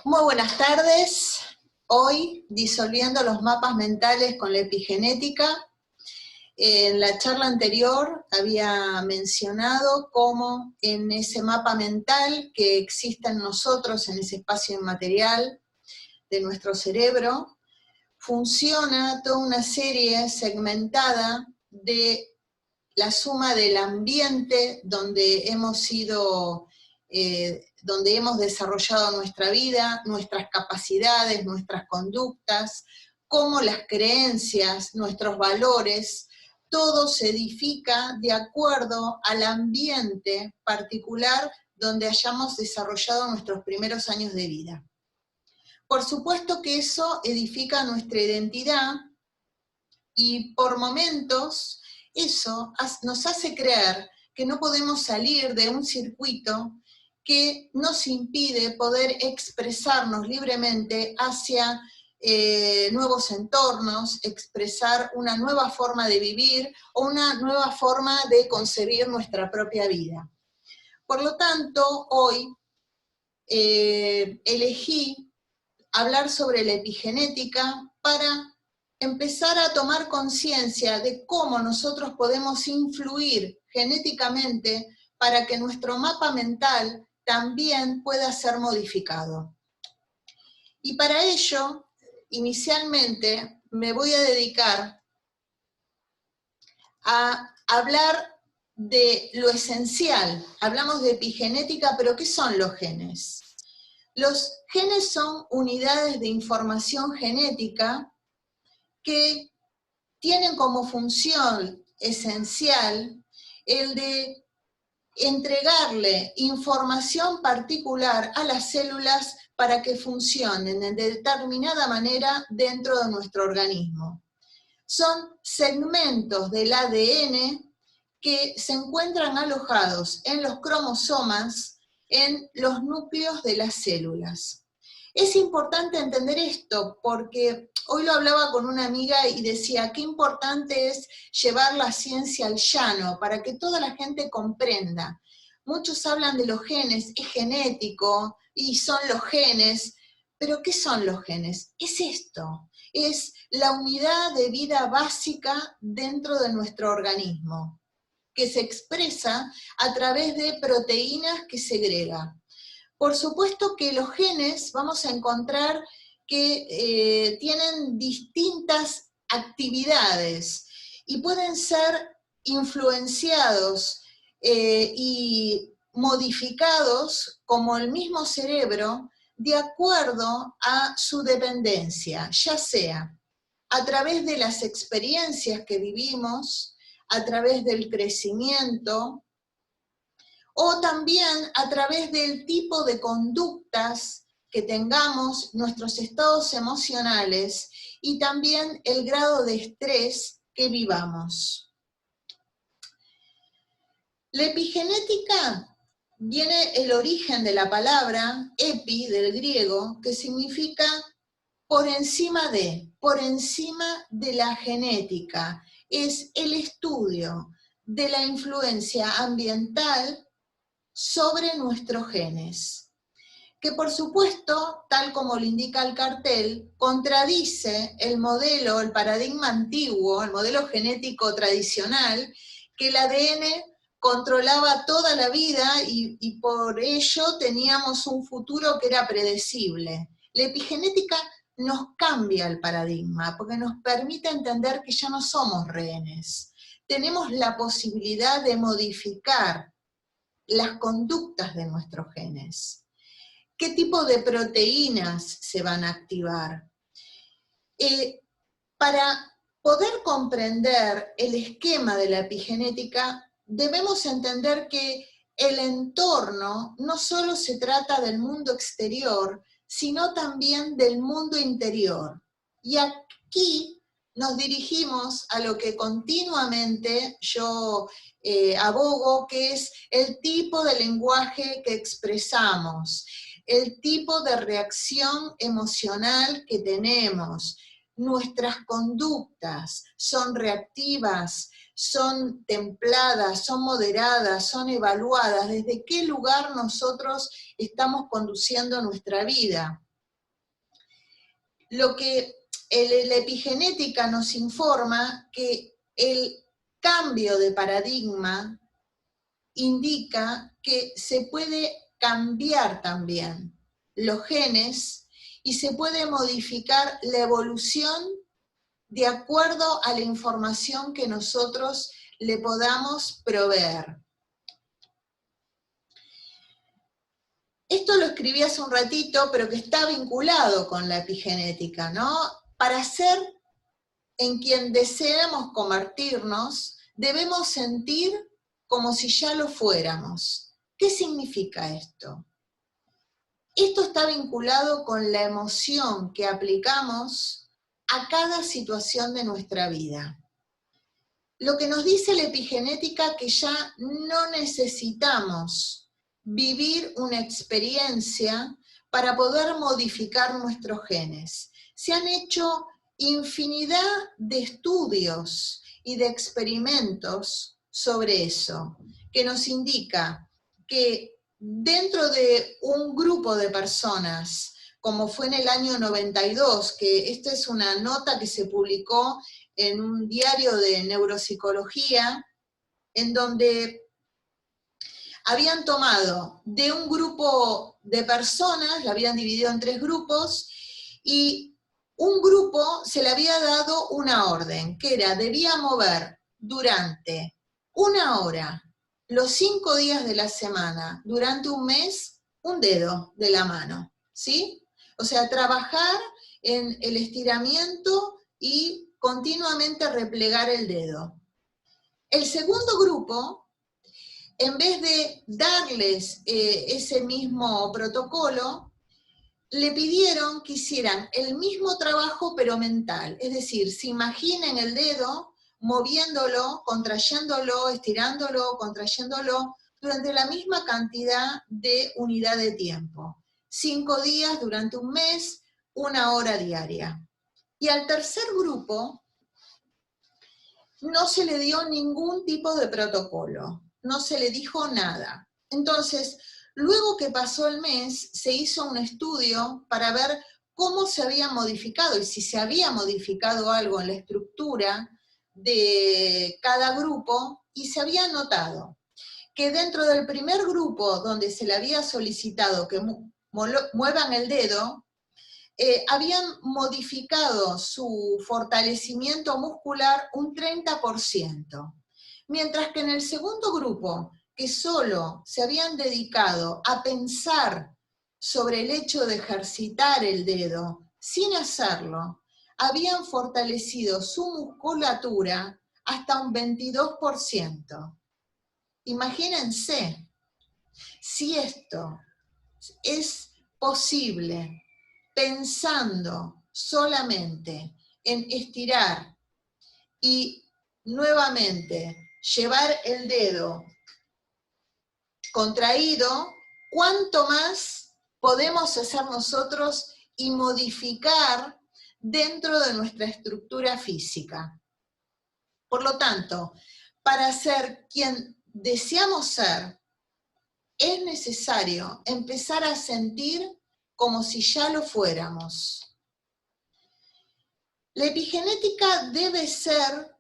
Muy buenas tardes. Hoy, disolviendo los mapas mentales con la epigenética. En la charla anterior había mencionado cómo en ese mapa mental que existe en nosotros, en ese espacio inmaterial de nuestro cerebro, funciona toda una serie segmentada de la suma del ambiente donde hemos sido, donde hemos desarrollado nuestra vida, nuestras capacidades, nuestras conductas, cómo las creencias, nuestros valores, todo se edifica de acuerdo al ambiente particular donde hayamos desarrollado nuestros primeros años de vida. Por supuesto que eso edifica nuestra identidad y por momentos eso nos hace creer que no podemos salir de un circuito que nos impide poder expresarnos libremente hacia nuevos entornos, expresar una nueva forma de vivir o una nueva forma de concebir nuestra propia vida. Por lo tanto, hoy elegí hablar sobre la epigenética para empezar a tomar conciencia de cómo nosotros podemos influir genéticamente para que nuestro mapa mental también pueda ser modificado. Y para ello, inicialmente, me voy a dedicar a hablar de lo esencial. Hablamos de epigenética, pero ¿qué son los genes? Los genes son unidades de información genética que tienen como función esencial el de entregarle información particular a las células para que funcionen de determinada manera dentro de nuestro organismo. Son segmentos del ADN que se encuentran alojados en los cromosomas, en los núcleos de las células. Es importante entender esto porque hoy lo hablaba con una amiga y decía qué importante es llevar la ciencia al llano para que toda la gente comprenda. Muchos hablan de los genes, es genético y son los genes, pero ¿qué son los genes? Es esto, es la unidad de vida básica dentro de nuestro organismo, que se expresa a través de proteínas que segrega. Por supuesto que los genes vamos a encontrar que tienen distintas actividades y pueden ser influenciados y modificados como el mismo cerebro de acuerdo a su dependencia, ya sea a través de las experiencias que vivimos, a través del crecimiento, o también a través del tipo de conductas que tengamos, nuestros estados emocionales y también el grado de estrés que vivamos. La epigenética viene el origen de la palabra epi, del griego, que significa por encima de la genética. Es el estudio de la influencia ambiental sobre nuestros genes, que por supuesto, tal como lo indica el cartel, contradice el modelo, el paradigma antiguo, el modelo genético tradicional, que el ADN controlaba toda la vida y por ello teníamos un futuro que era predecible. La epigenética nos cambia el paradigma, porque nos permite entender que ya no somos rehenes. Tenemos la posibilidad de modificar las conductas de nuestros genes. ¿Qué tipo de proteínas se van a activar? Para poder comprender el esquema de la epigenética, debemos entender que el entorno no solo se trata del mundo exterior, sino también del mundo interior. Y aquí nos dirigimos a lo que continuamente yo abogo, que es el tipo de lenguaje que expresamos, el tipo de reacción emocional que tenemos. Nuestras conductas son reactivas, son templadas, son moderadas, son evaluadas, desde qué lugar nosotros estamos conduciendo nuestra vida. lo que la epigenética nos informa que el cambio de paradigma indica que se puede cambiar también los genes y se puede modificar la evolución de acuerdo a la información que nosotros le podamos proveer. Esto lo escribí hace un ratito, pero que está vinculado con la epigenética, ¿no? Para ser en quien deseemos convertirnos, debemos sentir como si ya lo fuéramos. ¿Qué significa esto? Esto está vinculado con la emoción que aplicamos a cada situación de nuestra vida. Lo que nos dice la epigenética que ya no necesitamos vivir una experiencia para poder modificar nuestros genes. Se han hecho infinidad de estudios y de experimentos sobre eso, que nos indica que dentro de un grupo de personas, como fue en el año 92, que esta es una nota que se publicó en un diario de neuropsicología, en donde habían tomado de un grupo de personas, la habían dividido en 3 grupos, y un grupo se le había dado una orden, que era, debía mover durante 1 hora, los 5 días de la semana, durante un mes, un dedo de la mano, ¿sí? O sea, trabajar en el estiramiento y continuamente replegar el dedo. El segundo grupo, en vez de darles ese mismo protocolo, le pidieron que hicieran el mismo trabajo pero mental, es decir, se imaginen el dedo moviéndolo, contrayéndolo, estirándolo, contrayéndolo, durante la misma cantidad de unidad de tiempo. 5 días durante un mes, 1 hora diaria. Y al tercer grupo no se le dio ningún tipo de protocolo, no se le dijo nada. Entonces, luego que pasó el mes, se hizo un estudio para ver cómo se había modificado y si se había modificado algo en la estructura de cada grupo, y se había notado que dentro del primer grupo donde se le había solicitado que muevan el dedo, habían modificado su fortalecimiento muscular un 30%, mientras que en el segundo grupo, que solo se habían dedicado a pensar sobre el hecho de ejercitar el dedo, sin hacerlo, habían fortalecido su musculatura hasta un 22%. Imagínense, si esto es posible pensando solamente en estirar y nuevamente llevar el dedo contraído, ¿cuánto más podemos hacer nosotros y modificar dentro de nuestra estructura física? Por lo tanto, para ser quien deseamos ser, es necesario empezar a sentir como si ya lo fuéramos. La epigenética debe ser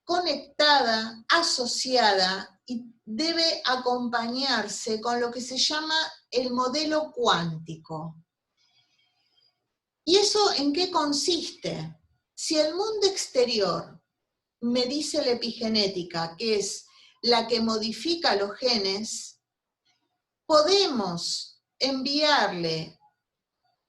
conectada, asociada y debe acompañarse con lo que se llama el modelo cuántico. ¿Y eso en qué consiste? Si el mundo exterior me dice la epigenética, que es la que modifica los genes, podemos enviarle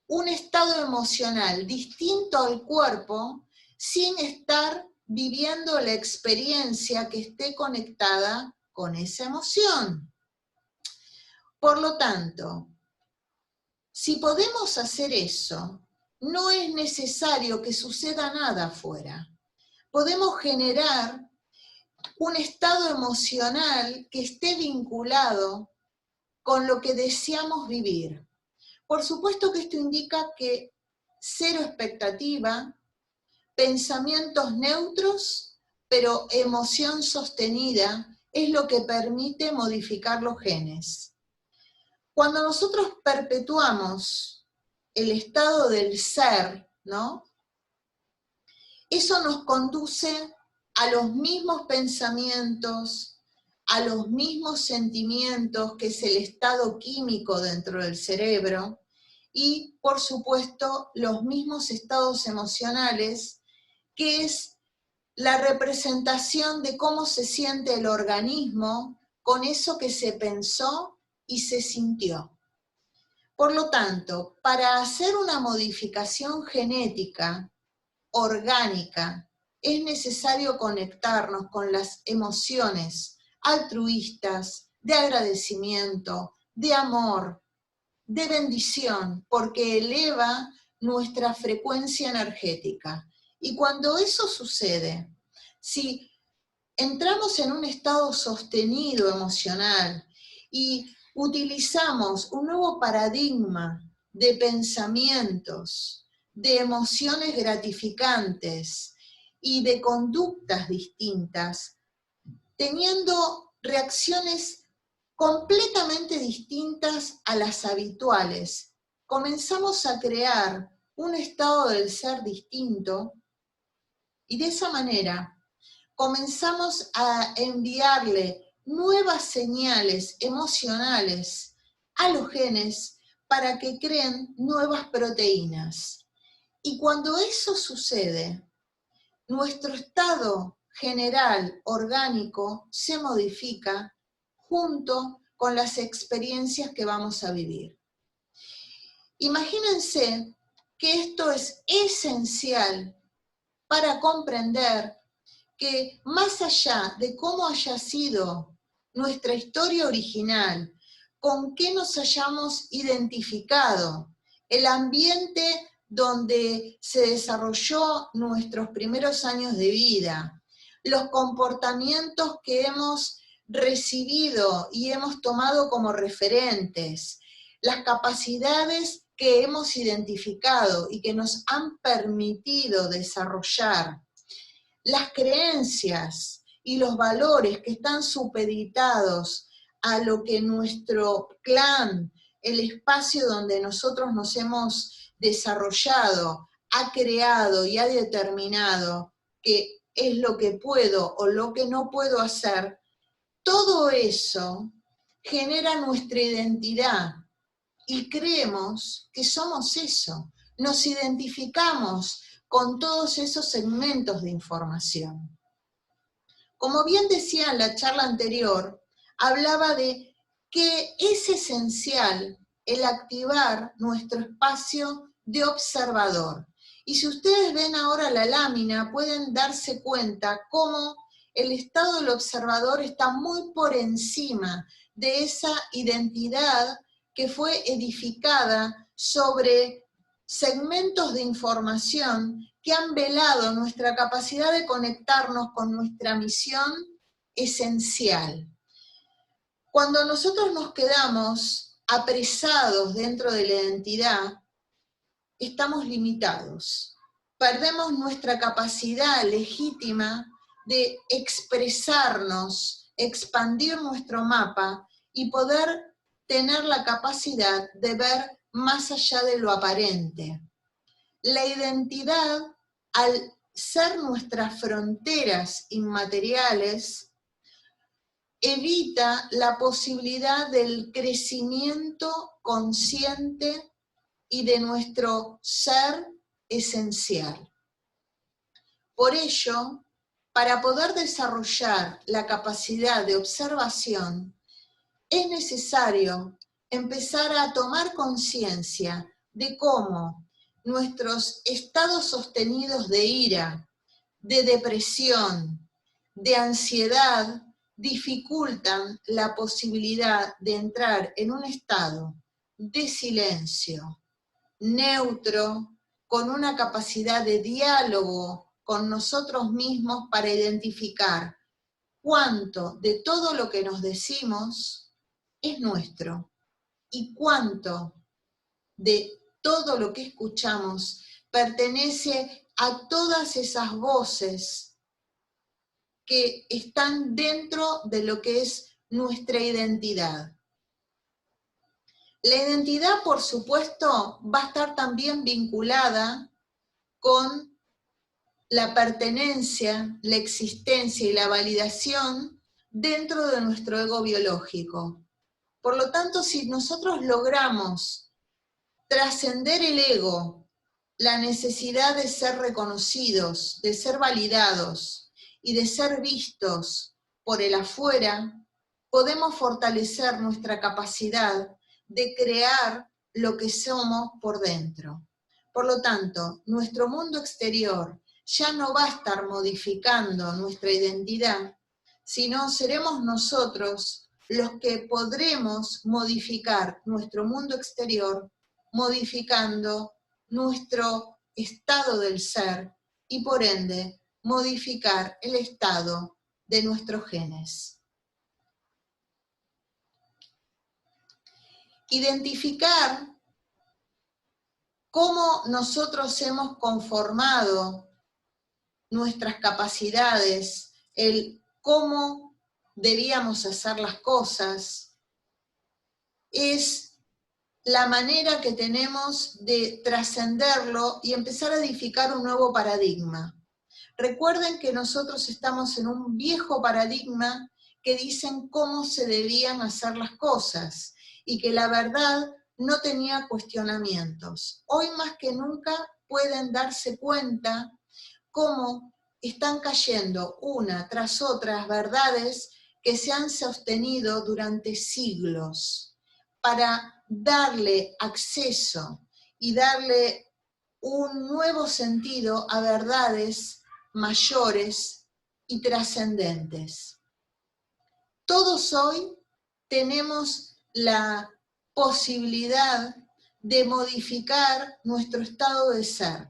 un estado emocional distinto al cuerpo sin estar viviendo la experiencia que esté conectada con esa emoción. Por lo tanto, si podemos hacer eso, no es necesario que suceda nada afuera. Podemos generar un estado emocional que esté vinculado con lo que deseamos vivir. Por supuesto que esto indica que cero expectativa, pensamientos neutros, pero emoción sostenida es lo que permite modificar los genes. Cuando nosotros perpetuamos el estado del ser, ¿no? Eso nos conduce a los mismos pensamientos, a los mismos sentimientos, que es el estado químico dentro del cerebro, y por supuesto los mismos estados emocionales, que es la representación de cómo se siente el organismo con eso que se pensó y se sintió. Por lo tanto, para hacer una modificación genética orgánica, es necesario conectarnos con las emociones altruistas, de agradecimiento, de amor, de bendición, porque eleva nuestra frecuencia energética. Y cuando eso sucede, si entramos en un estado sostenido emocional y utilizamos un nuevo paradigma de pensamientos, de emociones gratificantes y de conductas distintas, teniendo reacciones completamente distintas a las habituales, comenzamos a crear un estado del ser distinto y de esa manera comenzamos a enviarle nuevas señales emocionales a los genes para que creen nuevas proteínas. Y cuando eso sucede, nuestro estado general orgánico se modifica junto con las experiencias que vamos a vivir. Imagínense que esto es esencial para comprender que más allá de cómo haya sido nuestra historia original, con qué nos hayamos identificado, el ambiente donde se desarrolló nuestros primeros años de vida, los comportamientos que hemos recibido y hemos tomado como referentes, las capacidades que hemos identificado y que nos han permitido desarrollar, las creencias y los valores que están supeditados a lo que nuestro clan, el espacio donde nosotros nos hemos desarrollado, ha creado y ha determinado que es lo que puedo o lo que no puedo hacer, todo eso genera nuestra identidad y creemos que somos eso, nos identificamos con todos esos segmentos de información. Como bien decía en la charla anterior, hablaba de que es esencial el activar nuestro espacio de observador. Y si ustedes ven ahora la lámina, pueden darse cuenta cómo el estado del observador está muy por encima de esa identidad que fue edificada sobre segmentos de información que han velado nuestra capacidad de conectarnos con nuestra misión esencial. Cuando nosotros nos quedamos apresados dentro de la identidad, estamos limitados. Perdemos nuestra capacidad legítima de expresarnos, expandir nuestro mapa y poder tener la capacidad de ver más allá de lo aparente. La identidad, al ser nuestras fronteras inmateriales, evita la posibilidad del crecimiento consciente y de nuestro ser esencial. Por ello, para poder desarrollar la capacidad de observación, es necesario empezar a tomar conciencia de cómo nuestros estados sostenidos de ira, de depresión, de ansiedad, dificultan la posibilidad de entrar en un estado de silencio, neutro, con una capacidad de diálogo con nosotros mismos para identificar cuánto de todo lo que nos decimos es nuestro y cuánto de todo lo que escuchamos pertenece a todas esas voces que están dentro de lo que es nuestra identidad. La identidad, por supuesto, va a estar también vinculada con la pertenencia, la existencia y la validación dentro de nuestro ego biológico. Por lo tanto, si nosotros logramos trascender el ego, la necesidad de ser reconocidos, de ser validados y de ser vistos por el afuera, podemos fortalecer nuestra capacidad de crear lo que somos por dentro. Por lo tanto, nuestro mundo exterior ya no va a estar modificando nuestra identidad, sino seremos nosotros los que podremos modificar nuestro mundo exterior, modificando nuestro estado del ser y por ende modificar el estado de nuestros genes. Identificar cómo nosotros hemos conformado nuestras capacidades, el cómo debíamos hacer las cosas, es la manera que tenemos de trascenderlo y empezar a edificar un nuevo paradigma. Recuerden que nosotros estamos en un viejo paradigma que dicen cómo se debían hacer las cosas y que la verdad no tenía cuestionamientos. Hoy más que nunca pueden darse cuenta cómo están cayendo una tras otras verdades que se han sostenido durante siglos para darle acceso y darle un nuevo sentido a verdades mayores y trascendentes. Todos hoy tenemos la posibilidad de modificar nuestro estado de ser.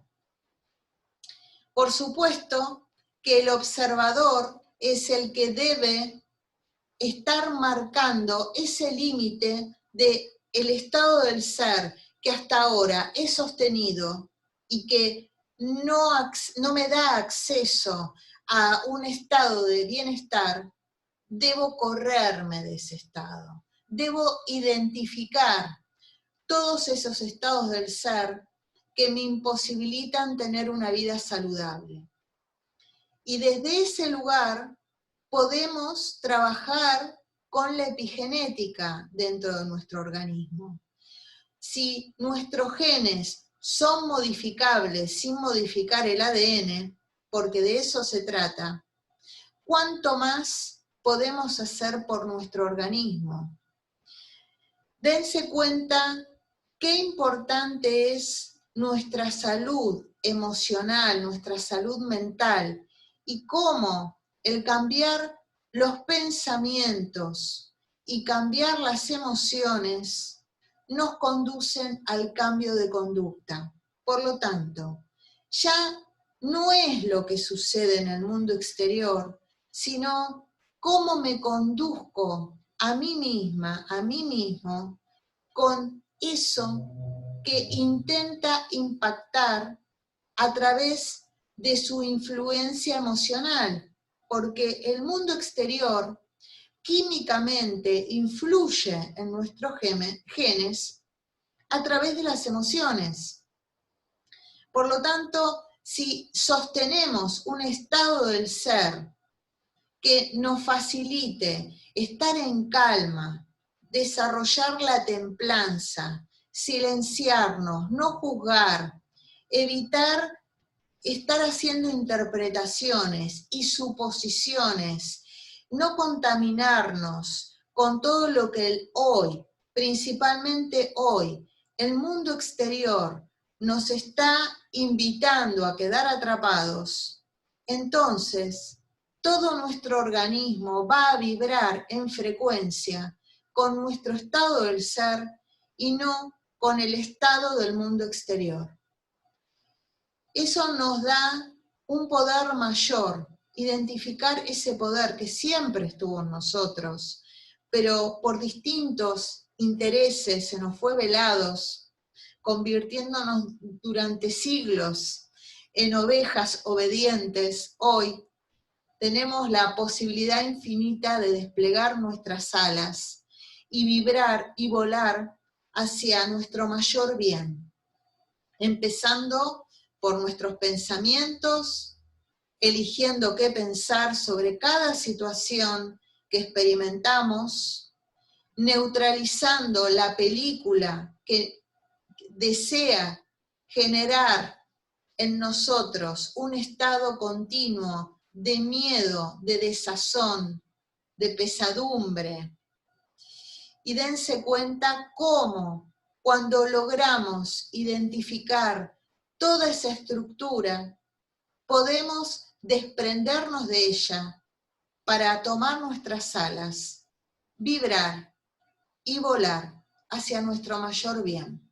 Por supuesto que el observador es el que debe estar marcando ese límite del estado del ser que hasta ahora he sostenido y que no me da acceso a un estado de bienestar. Debo correrme de ese estado. Debo identificar todos esos estados del ser que me imposibilitan tener una vida saludable. Y desde ese lugar podemos trabajar con la epigenética dentro de nuestro organismo. Si nuestros genes son modificables sin modificar el ADN, porque de eso se trata, ¿cuánto más podemos hacer por nuestro organismo? Dense cuenta qué importante es nuestra salud emocional, nuestra salud mental, y cómo el cambiar los pensamientos y cambiar las emociones nos conducen al cambio de conducta. Por lo tanto, ya no es lo que sucede en el mundo exterior, sino cómo me conduzco a mí misma, a mí mismo, con eso que intenta impactar a través de su influencia emocional, porque el mundo exterior químicamente influye en nuestros genes a través de las emociones. Por lo tanto, si sostenemos un estado del ser que nos facilite estar en calma, desarrollar la templanza, silenciarnos, no juzgar, evitar estar haciendo interpretaciones y suposiciones, no contaminarnos con todo lo que el hoy, principalmente hoy, el mundo exterior nos está invitando a quedar atrapados, entonces todo nuestro organismo va a vibrar en frecuencia con nuestro estado del ser y no con el estado del mundo exterior. Eso nos da un poder mayor, identificar ese poder que siempre estuvo en nosotros, pero por distintos intereses se nos fue velados, convirtiéndonos durante siglos en ovejas obedientes. Hoy tenemos la posibilidad infinita de desplegar nuestras alas y vibrar y volar hacia nuestro mayor bien, empezando por nuestros pensamientos, eligiendo qué pensar sobre cada situación que experimentamos, neutralizando la película que desea generar en nosotros un estado continuo de miedo, de desazón, de pesadumbre. Y dense cuenta cómo, cuando logramos identificar toda esa estructura, podemos desprendernos de ella para tomar nuestras alas, vibrar y volar hacia nuestro mayor bien.